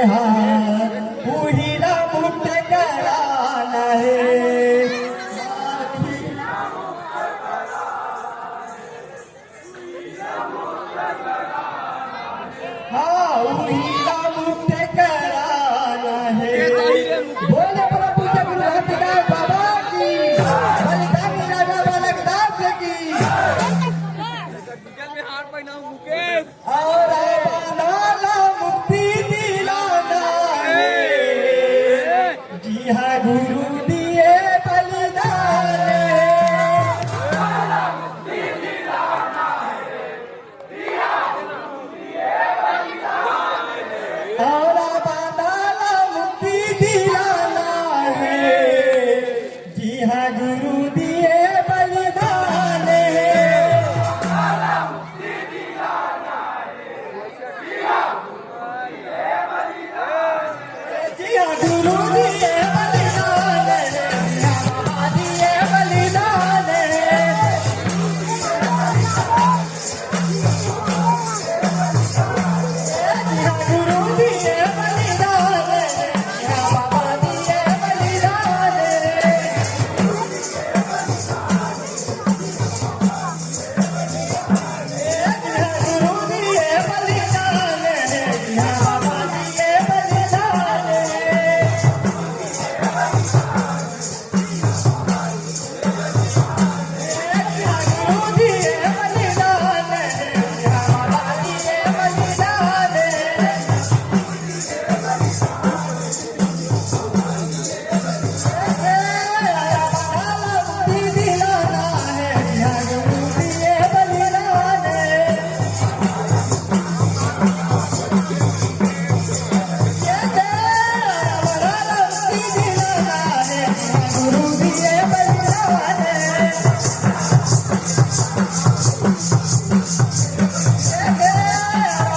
हा उहीला मुक्त करा नाही हा उहीला मुक्त करा नाही बोले प्रभु जगन्नाथ बाबा की बलिदानी राजा बालक दास की और बांधाला मुक्ति दिलाना जी हाँ गुरु दिए बलिदान और बांधाला मुक्ति दिलाना है जी हाँ गुरु दिए बलिदान जी हाँ गुरु दिए बलिदान दिए बलिदान गुरु दिए बलिदान बाबा दिए बलिदान गुरु दिए बलिदान बाबा दिए बलिदान गुरु दिए बलिदान बाबा दिए बलिदान मुक्ति दिलाना है गुरु दिए बलिदान मुक्ति दिलाना है गुरु दिए बलिदान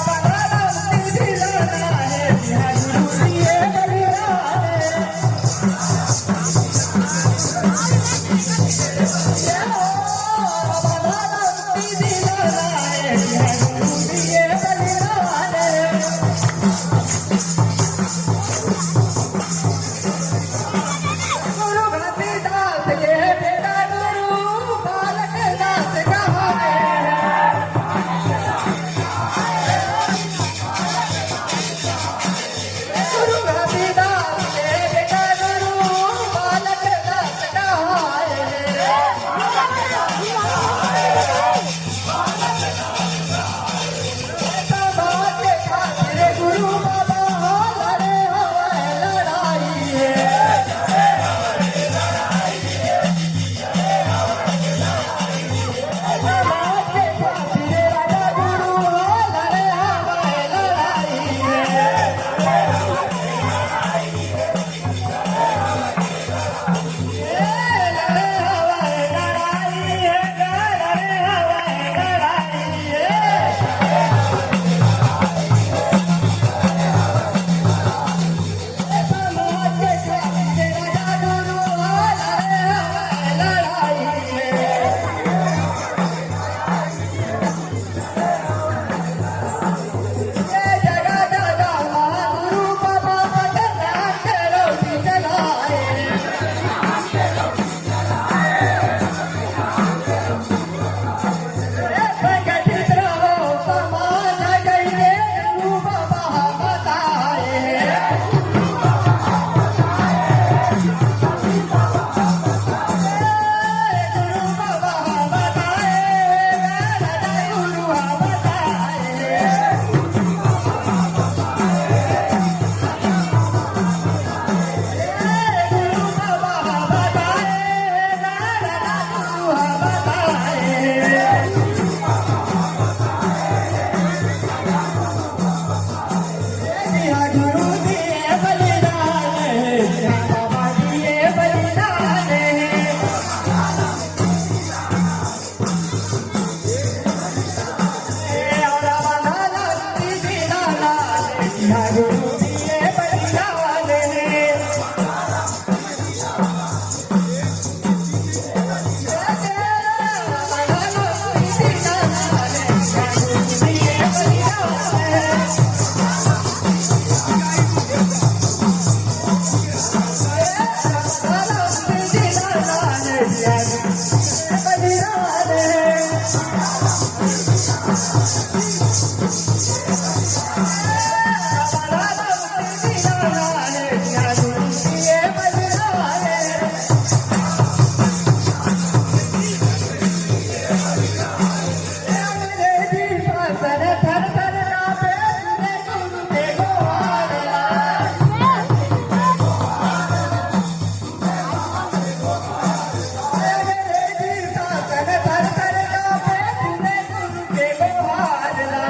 मुक्ति दिलाना है गुरु दिए बलिदान मुक्ति दिलाना है गुरु दिए बलिदान गुरु घासीदास के बेटा गुरु बालक दास कहावे गुरु घासीदास के बेटा गुरु बालक दास कहावे शासन थर थर कापे सुने गुरु के गुहारला अंग्रेजी शासन थर थर कापे सुने गुरु के गुहारला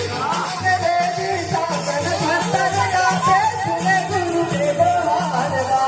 अंग्रेजी शासन थर थर कापे सुने गुरु के गुहारला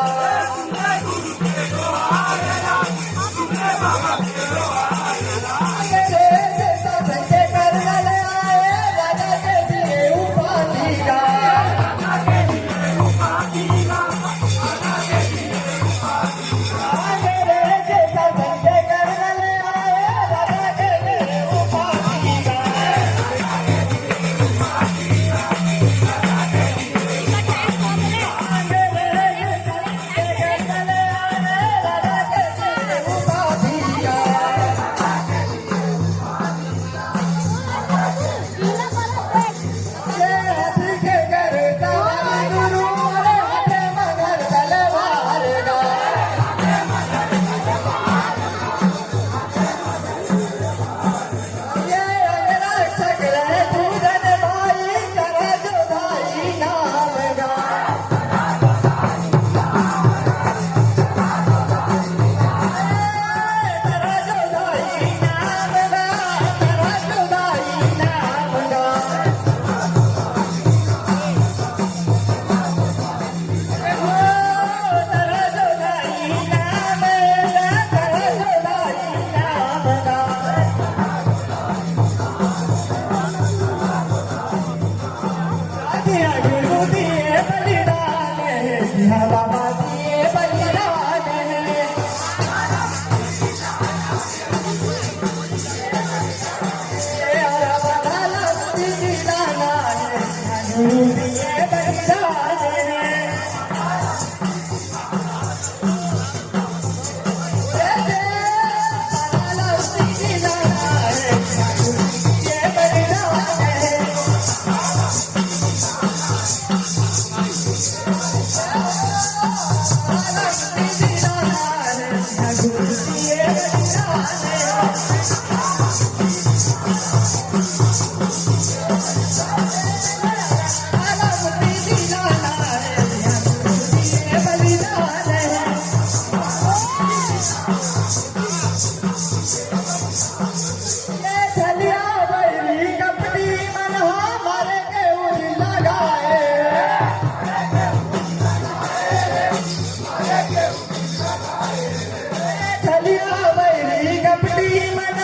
चलिया बैरी कपटी मन